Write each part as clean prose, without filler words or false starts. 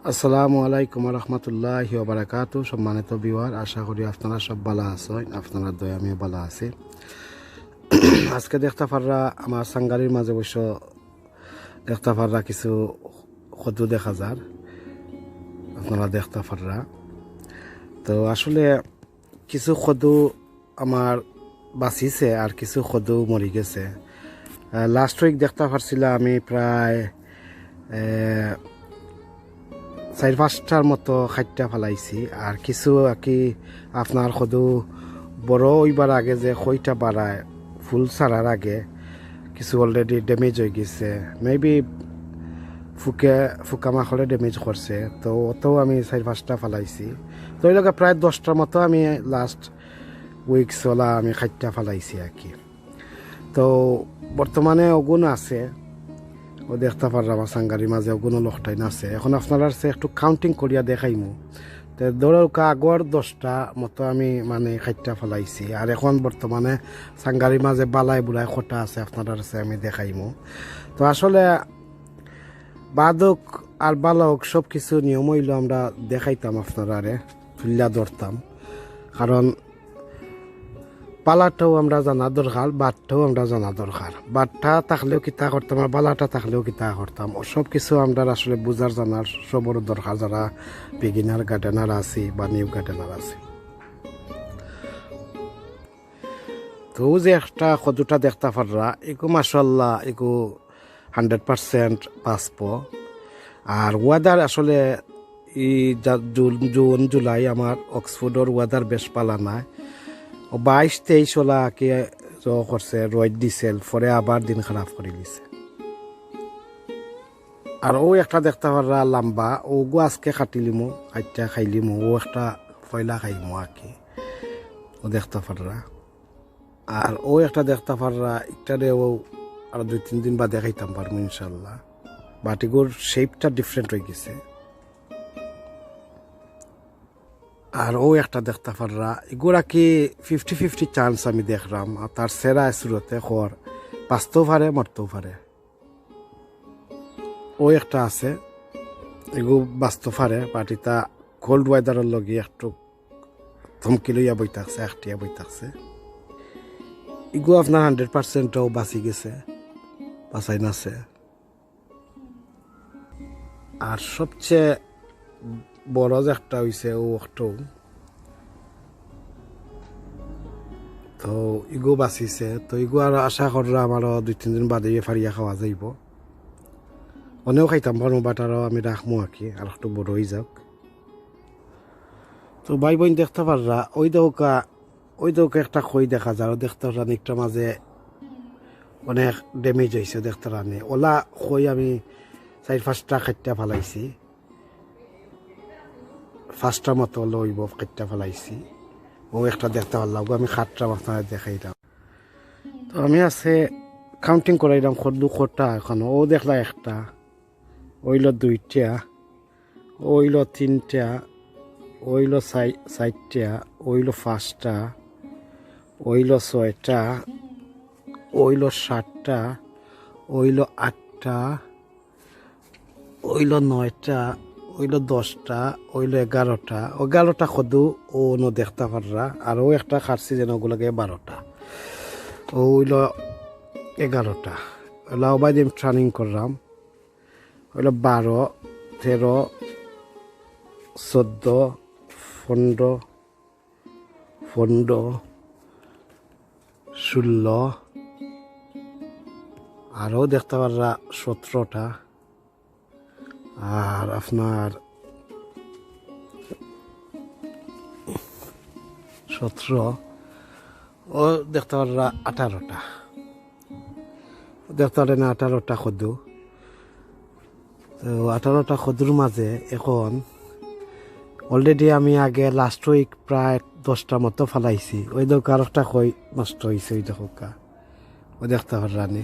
আসসালামু আলাইকুম রহমতুল্লাহি ওয়া বারাকাতুহু। সম্মানিত ভিউয়ার, আশা করি আপনারা সব ভালো আছেন। আপনার দয়া আমিও ভালো আছি। আজকে দেখতে পাররা আমার সাঙ্গারির মাঝে অবশ্য দেখতে পাররা কিছু কদু দেখা যার, আপনারা দেখতে পাররা। তো আসলে কিছু কদু আমার বাঁচিছে আর কিছু কদু মরি গেছে। লাস্ট উইক দেখতে পারছিলাম আমি প্রায় 4-5টার মতো খাইটা ফেলাইছি। আর কিছু আর কি আপনার সদু বড় ওইবার আগে যে খইটা বাড়ায় ফুল ছাড়ার আগে কিছু অলরেডি ড্যামেজ হয়ে গেছে, মেবি ফুকা মাখলে ড্যামেজ করছে। তো অতও আমি 4-5টা ফেলাইছি। তো ওই লগে প্রায় 10টার মতো আমি লাস্ট উইক চলা আমি খাইটা ফেলাইছি আর কি। তো বর্তমানে অগুণ আছে, ও দেখতে পারলাম আমার সাঙ্গারির মাঝে কোনো লকটাইন আছে। এখন আপনারা একটু কাউন্টিং করিয়া দেখাইমু। তো ধরো আগর 10টা মতো আমি মানে খাইটা ফেলাইছি। আর এখন বর্তমানে সাঙ্গারির মাঝে বালাই বুড়াই খোটা আছে, আপনারা আমি দেখাইমু। তো আসলে বাদক আর বালক সব কিছু নিয়ম হইল আমরা দেখাইতাম, আপনারা তুল্লা ধরতাম। কারণ পালাটাও আমরা জানা দরকার, বাটটাও আমরা জানা দরকার। বাটটা থাকলেও কিতা করতাম আর বালাটা থাকলেও কিতা করতাম, সব কিছু আমরা আসলে বুঝার জানার সবর দরকার, যারা বিগিনার গার্ডেনার আছি বা নিউ গার্ডেনার আছি। তো যে একটা কদুটা দেখতে পাররা এগু মাশাআল্লাহ এগু 100% বাঁচব। আর ওয়েদার আসলে জুন জুলাই আমার অক্সফোর্ডের ওয়েদার বেশ পালা নাই। 22-23 ওলা কে করছে, রোদ দিছিল, পরে আবার দিন খারাপ করে দিছে। আর ও একটা দেখতে পাররা লম্বা, ও গো আজকে কাটিলিমো, কাইটা খাইলিমো, ও একটা পয়লা খাইমো আর কি, ও দেখতে পাররা। আর ও একটা দেখতে পাররা ইটারে ও আর 2-3 দিন বাদে খাইতাম পারবো ইনশাল্লাহ। বাটিগুর শেপটা ডিফারেন্ট হয়ে গেছে। আর ও একটা দেখতে পাররা এগুলা কি 50-50 চান্স আমি দেখলাম। আর তার সেরা সুরতে খর বাঁচতেও পারে, মরতেও পারে। ও একটা আছে এগু বাঁচতে পারে, বাট এটা কোল্ড ওয়েদারের লগে একটু ধমকি লইয়া বই থাকছে, একটিয়া বই থাকছে। এগু আপনার 100%ও বাঁচি গেছে, বাঁচাই নাছে। আর সবচেয়ে বড় যে একটা হইছে ও একটু, তো ইগো বাঁচিছে। তো ইগো আর আশা কররা আমারও 2-3 দিন বাদে ফারিয়া খাওয়া যাইব। অনেও খাইতাম পারবো, বাট আরও আমি রাখবো আর কি, আর একটু বড় হয়ে যাক। তো ভাই বোন দেখতে পাররা ওই দৌকা একটা খই দেখা যায়, দেখতে রানি একটা মাঝে অনেক ড্যামেজ হয়েছে দেখতে রানি। ওলা খই আমি 4-5টা খাইটা ফেলাইছি, 5টা মতো লইব খাইটা ফেলাইছি। ও একটা দেখতে পারলাম, আমি 7টা আপনারা দেখাইলাম। তো আমি আছে কাউন্টিং করাইলাম খোটা। এখন ও দেখলা একটা, ওইল 2টা, ওইল 3টা, ওইল 4টা, ওইল 5টা, ওইল 6টা, ওইল 7টা, ওইল 8টা, ওইল 9টা, ওইল 10টা, ওইল 11টা। 11টা কদু ও দেখতে পাররা। আর ও একটা খাটছি যেন ওগুলোকে 12টা, ওইল 11টা। ওলা ওবাই দিন ট্রেনিং করলাম, ওইল 12, 13, 14, 15, 16, আরও দেখতে পাররা 17টা। আর আপনার 17, ও দেখতে পাররা 18টা, দেখতে পারেন 18টা খদু। তো 18টা খদুর মাঝে এখন অলরেডি আমি আগে লাস্ট উইক প্রায় 10টা মতো ফেলাইছি। ওই দোকা আর একটা কই নষ্ট হয়েছে, ওই দোকা ও দেখতে পারানি,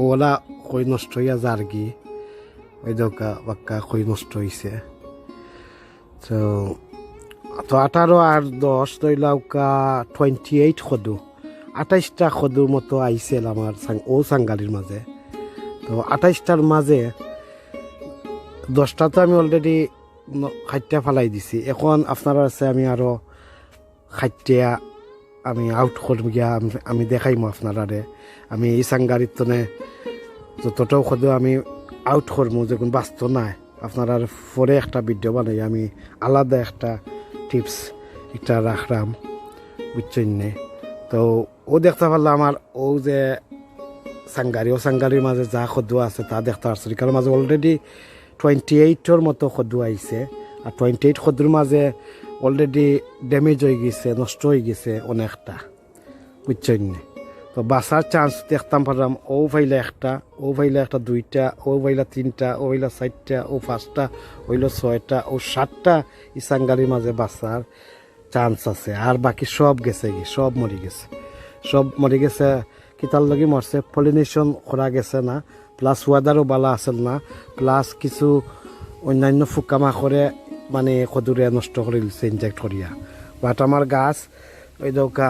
ওলা কই নষ্ট হইয়া যার কি, ওই দোকা বাক্কা কই নষ্ট হয়েছে। তো 18 আর 10 দইলাউকা 28 খদু, 28টা খদুর মতো আইছিল আমার ও সাঙ্গালির মাঝে। তো 28টার মাঝে 10টা তো আমি অলরেডি খাইটা ফালাই দিছি। এখন আপনারা আছে আমি আরো খাইটা আমি আউট করব গিয়া আমি দেখাইমু আপনারারে। আমি এই সাংগারির তনে যতটাও খদ আমি আউট করবো যখন বাঁচত নাই আপনারা পরে একটা ভিডিও বানাই আমি আলাদা একটা টিপস এটা রাখলাম বুঝছেন নে। তো ও দেখতে পারলাম আমার ও যে সাংগারি ও সাংগারির মাঝে যা খদুয়া আছে তা দেখতে পারছি, কারণ মাঝে অলরেডি 28-এর মতো খদুয়া আইছে। আর 28 খদুর মাঝে অলরেডি ড্যামেজ হয়ে গেছে, নষ্ট হয়ে গেছে অনেকটা বুঝছেন নে। তো বাঁচার চান্স দেখতাম পারলাম ও ভাইলা একটা, ও ভাইলা একটা 2টা, ও ভাইলা 3টা, ও ভাইলা 4টা, ও 5টা, হইল 6টা, ও 7টা এই সাংগারির মাঝে বাঁচার চান্স আছে। আর বাকি সব গেছে কি সব মরে গেছে, সব মরে গেছে। কিতার লগে মরছে পলিনেশন করা গেছে না, প্লাস ওয়েদারও বালা আসল না, প্লাস কিছু অন্যান্য পোকামাকড়ে মানে কদুরে নষ্ট করে দিচ্ছে ইনজেক্ট করিয়া। বাট আমার গাছ ওই দৌকা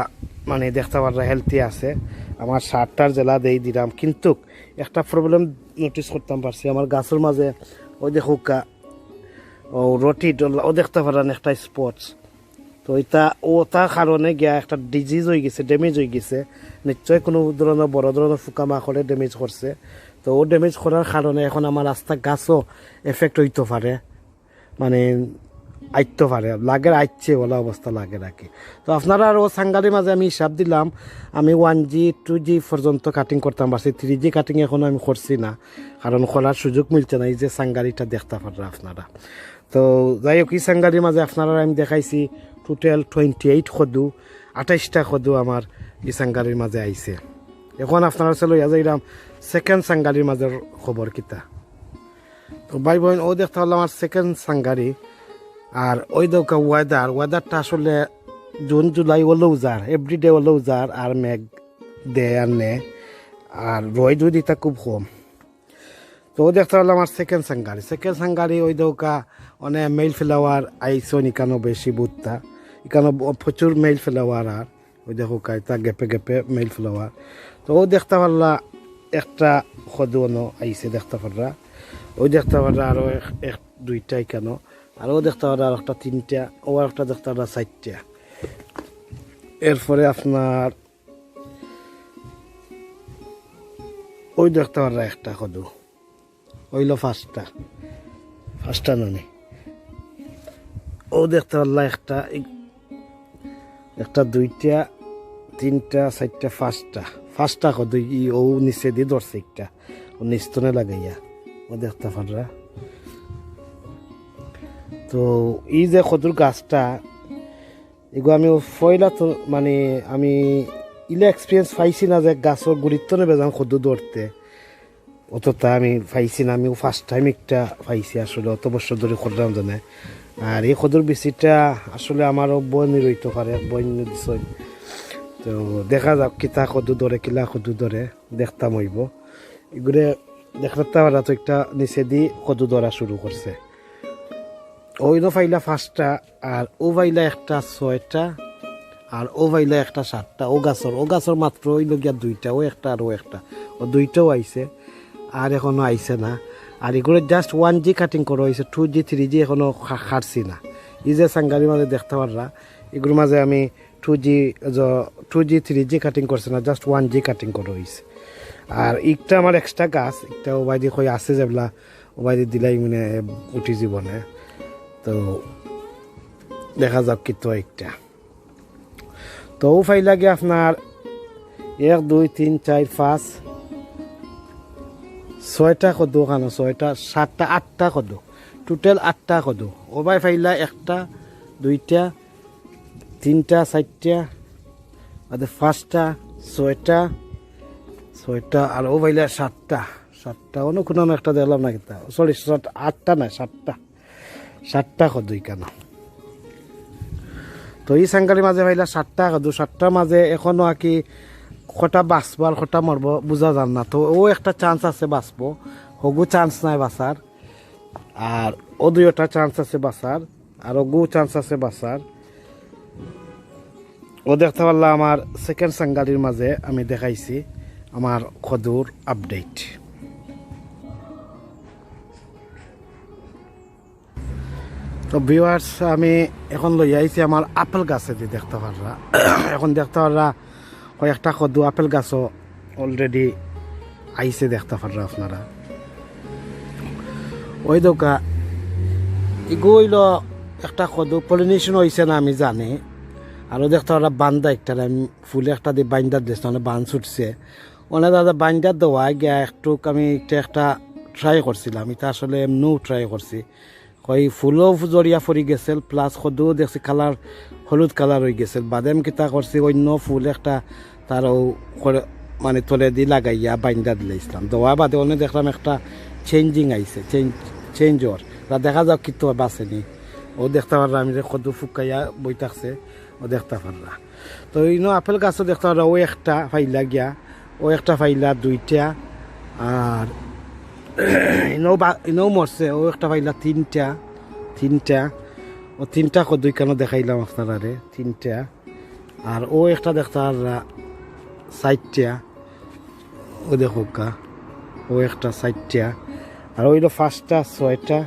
মানে দেখতে পারা হেলথি আছে। আমার 7টার জেলা দেই দিলাম, কিন্তু একটা প্রবলেম নোটিস করতাম পারছি আমার গাছের মাঝে ওই দেখুকা ও রটি ও দেখতে পারেন একটা স্পটস। তো এটা ও তার কারণে গিয়া একটা ডিজিজ হয়ে গেছে, ড্যামেজ হয়ে গেছে, নিশ্চয়ই কোনো ধরনের বড় ধরনের পোকামাকড়ে ড্যামেজ করছে। তো ও ড্যামেজ করার কারণে এখন আমার রাস্তা গাছও এফেক্ট হইতে পারে, মানে আইতে পারে, লাগের আইচ্ছে ওলা অবস্থা লাগে রাখি। তো আপনারা আর ও সাংগারির মাঝে আমি হিসাব দিলাম আমি 1G 2G পর্যন্ত কাটিং করতাম পারছি, 3G কাটিং এখনও আমি করছি না, কারণ করার সুযোগ মিলছে না। এই যে সাংগারিটা দেখতে পারেন আপনারা। তো যাই হোক এই সাংগারির মাঝে আপনারা আমি দেখাইছি টোটাল 28 খদু, 28টা খদু আমার এই সাংগারির মাঝে আইছে। এখন আপনারা চলো যাইলাম সেকেন্ড সাংগারির মাঝের খবর কিতা। তো ভাই বোন ও দেখতে হলো আমার সেকেন্ড সাংগারি। আর ওই দৌকা ওয়েদারটা আসলে জুন জুলাই ওলেও যার, এভরিডে ওলেও যার, আর মেঘ দে আর নে, আর রোদ দিতা খুব কম। তো ও দেখতে হলো আমার সেকেন্ড সাংগারি ওই দৌকা অনেক মেল ফ্লাওয়ার আইসন ইকানো বেশি বুত্তা, ইকানো প্রচুর মেল ফ্লাওয়ার। আর ওই দেখো কাইতা গেপে গেপে মেল ফ্লাওয়ার। তো ও দেখতে পারলা একটা সদুনো আইসে দেখতে পারলা, ওই দেখতে পারলা আরো 1-2টা ইকানো, আর ও দেখতে পারলা আর একটা 3টা, ও একটা দেখতে পারলা 4টা। এরপরে আপনার ওই দেখতে পারলা একটা সদু, হইল 5টা নানি। ও দেখতে পারলা একটা 2টা 3টা 4টা 5টা কত ও নিচে দিয়ে ধরছে একটা, ও নিস্তনে লাগাইয়া ও দেখতে পাররা। তো এই যে খদুর গাছটা এগুলো আমি ফয়লা তো মানে আমি ইলে এক্সপিরিয়েন্স পাইছি না যে গাছের গুরুত্ব নেবে যান খদু ধরতে, অতটা আমি পাইছি না। আমি ফার্স্ট টাইম একটা পাইছি আসলে, অত বছর ধরে করলাম জানে। আর এই খদুর বিচিটা আসলে আমারও বই রইতে পারে, বই দিছ। তো দেখা যাক কিতা কদু ধরে কিলা কদু ধরে দেখতাম হইব। এগুলো দেখতে পারা তো একটা নিচে দি কদু ধরা শুরু করছে। ওই ফাইলা 5টা, আর ও ফাইলা একটা 6টা, আর ও ফাইলা একটা 7টা। ও গাছর মাত্র ওইল গিয়া 2টা, ও একটা আর ও একটা, ও 2টাও আইছে, আর এখনো আইছে না। আর এগুলো জাস্ট 1G কাটিং করা হয়েছে, 2G 3G এখনো খাটছি না। এই যে সাংগারির মাঝে দেখতে পাররা এগুলোর মাঝে আমি 2G 3G কাটিং করছে না, জাস্ট 1G কাটিং করা হয়েছে। আর একটা আমার এক্সট্রা গাছ একটা ও বাইদি কই আছে যেগুলা ও বাইদি দিলাই মানে উঠি জীবনে। তো দেখা যাক কি তো একটা। তো ও ফাইল লাগে আপনার 1 2 3 4 5 6টা কদু, খানো 6টা 7টা 8টা কদু, টোটাল 8টা কদু। ও বাই ফাইলা 1টা 2টা 3টা 4টা, আর 5টা 6টা, আর ও ফাইলা 7টা অন্য কোনো একটা দেখলাম না কিতা, সরি 8টা না 7টা কদু কেন। তো এই সাংগারির মাঝে ফাইলা 7টা কদু, 7টার মাঝে এখনো আর কি কটা বাঁচবো আর কটা মরব বোঝা যান না। তো ও একটা চান্স আছে বাঁচবো, হগু চান্স নাই বাঁচার, আর ও 2টা চান্স আছে বাঁচার, আর ওগু চান্স আছে বাঁচার। ও দেখতে পারলাম আমার সেকেন্ড সাংগারির মাঝে আমি দেখাইছি আমার খদুর আপডেট। তো ভিউয়ার্স আমি এখন লই আইছি আমার আপেল গাছে দিয়ে দেখতে পাররা এখন দেখতে পাররা কয়েকটা কদু আপেল গাছও অলরেডি আইছে দেখতে পাররা আপনারা ওই দোকা এগুইল একটা কদু পলিনেশন হয়েছে না আমি জানি আরও দেখতে পাররা বান্দা একটা আমি ফুলে একটা দিয়ে বাইন্দার দিয়েছে মানে বান ছুটছে অনেক দাদা বাইন্দার দেওয়া গিয়া একটু আমি একটা ট্রাই করছিলাম এটা আসলে এমনিও ট্রাই করছি ওই ফুলও জড়িয়া পড়ি গেছিল প্লাস সদুও দেখছি কালার হলুদ কালার হয়ে গেছিল বাদাম কিতা করছি অন্য ফুল একটা তারও মানে তলে দিয়ে লাগাইয়া বাইন্দা দিলাইছিলাম দেওয়া বাদে অনেক দেখলাম একটা চেঞ্জিং আইছে চেঞ্জ ওর দেখা যাক কিন্তু বাঁচেনি ও দেখতে পাররা আমি যে সদু ফুকাইয়া বই থাকছে ও দেখতে পাররা তো ইনো আপেল গাছও দেখতে পাররা ও একটা ফাইলা গিয়া ও একটা ফাইলা দুইটা আর ইনও মরছে ও একটা পাইলা তিনটা ও তিনটা কদুই কেন দেখাইলাম আপনারা তিনটা আর ও একটা দেখতে চারটা ও দেখো গা ও একটা চারটা আর ওইটা পাঁচটা ছয়টা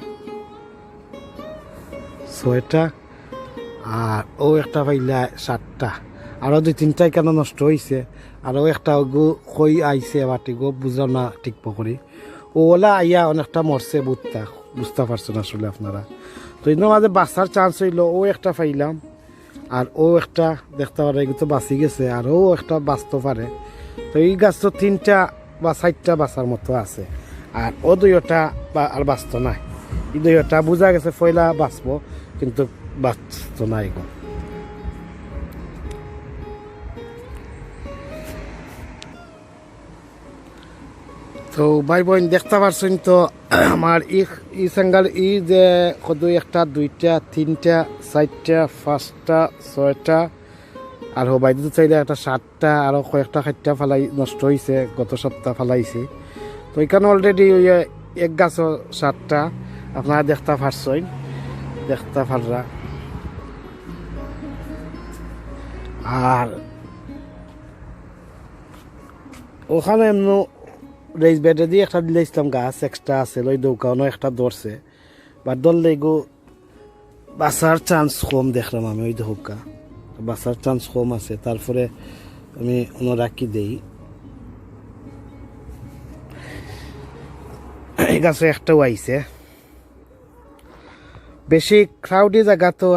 আর ও একটা পাইলা সাতটা আরও দুই তিনটাই কেন নষ্ট হয়েছে আরও একটা গো কই আইছে বাটি গো বুঝলাম না ঠিক পকরি ওলা আইয়া অনেকটা মরছে বুঝতে পারছেন আসলে আপনারা তো এর মাঝে বাঁচার চান্স হইল ও একটা পাইলাম আর ও একটা দেখতে পারে এগুলো তো বাঁচি গেছে আর ও একটা বাঁচতে পারে তো এই গাছ তো তিনটা বা চারটা বাঁচার মতো আছে আর ও দুইটা আর বাঁচত নাই এই দুইটা বোঝা গেছে পয়লা বাঁচবো কিন্তু বাঁচত না এগুলো তো ভাই বোন দেখতে পারছেন তো আমার ই সেঙ্গাল ই যে কত একটা দুইটা তিনটা চারটা পাঁচটা ছয়টা আর বাইরে তো চাইলে একটা সাতটা আরও কয়েকটা খাটটা ফেলাই নষ্ট হয়েছে গত সপ্তাহ ফেলাইছি তো এখানে অলরেডি ওই এক গাছও সাতটা আপনারা দেখতে পারছেন দেখতে পাররা আর ওখানে এমন রেস বেডে দিয়ে একটা দিলে ইসলাম গাছ এক্সট্রা আছে ওই দৌকানো একটা ধরছে বা ধরলে গো বাঁচার চান্স কম দেখলাম আমি ওই দৌকা বাঁচার চান্স কম আছে তারপরে আমি রাখি দেই এই গাছে একটাও আইছে বেশি ক্রাউডি জায়গা তো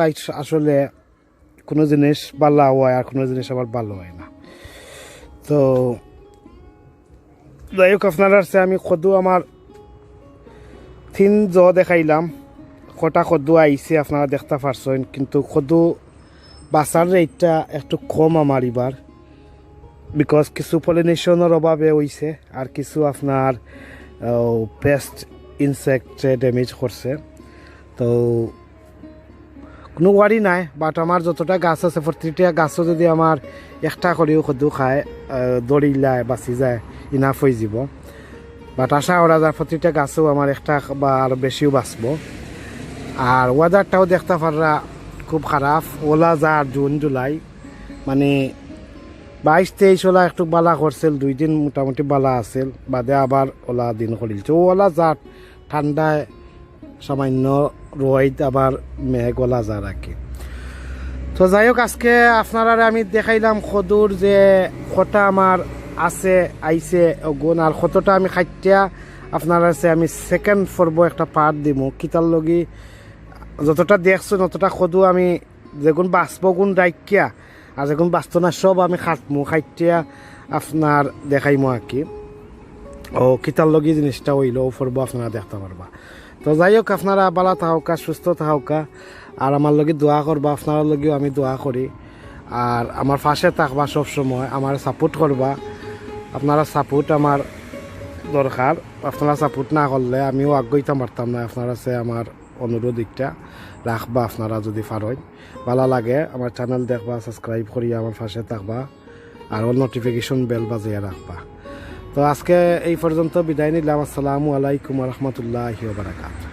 আসলে কোনো জিনিস ভালো হয় আর কোনো জিনিস আবার ভালো হয় না তো যাই হোক আপনারা আমি কদু আমার দেখাইলাম কটা কদু আইছে আপনারা দেখতে পারছেন কিন্তু কদু বাঁচার রেটটা একটু কম আমার এবার বিকজ কিছু পলিনেশনের অভাবে হইছে আর কিছু আপনার পেস্ট ইনসেক্টে ড্যামেজ করছে তো কোনো ওয়ারি নাই বাট আমার যতটা গাছ আছে প্রতিটা গাছও যদি আমার একটা করেও কদু খায় দড়িলায় বাঁচি যায় ইনাফ হয়ে যাব বাট আশা করা যায় প্রতিটা গাছও আমার একটা বা আরও বেশিও বাঁচব আর ওয়েদারটাও দেখতে পাররা খুব খারাপ ওলা যা জুন জুলাই মানে 22-23 ওলা একটু বালা করছিল 2 দিন মোটামুটি বালা আছিল বাদে আবার ওলা দিন করিল তো ওলা যা ঠান্ডায় সামান্য রোদ আবার মেঘ ওলা যা রাখি তো যাই হোক আজকে আপনারা আমি দেখাইলাম কদুর যে কটা আমার আছে আইছে গুণ আর কতটা আমি খাইটা আপনারা আমি সেকেন্ড পর্ব একটা পার্ট দিব কিতার লগি যতটা দেখছো ততটা কদু আমি যেগুন বাঁচব গুণ রাইকিয়া আর যেগুন বাঁচত না সব আমি খাটমু খাইটিয়া আপনার দেখাইমু আর কি ও কিতার লগি জিনিসটা হইল ও পর্ব আপনারা দেখতে পারবা তো যাই হোক আপনারা ভালো থাকা সুস্থ থাকা আর আমার লগে দোয়া করবা আপনার লগেও আমি দোয়া করি আর আমার পাশে থাকবা সবসময় আমার সাপোর্ট করবা আপনারা সাপোর্ট আমার দরকার আপনারা সাপোর্ট না করলে আমিও আগ্রহীতা পারতাম না আপনারা সে আমার অনুরোধ একটা রাখবা আপনারা যদি পারেন ভালো লাগে আমার চ্যানেল দেখবা সাবস্ক্রাইব করিয়া আমার পাশে থাকবা আর নোটিফিকেশন বেল বাজিয়ে রাখবা তো আজকে এই পর্যন্ত বিদায় নিলাম আসসালামু আলাইকুম রহমতুল্লাহি ওয়া বারাকাতুহু।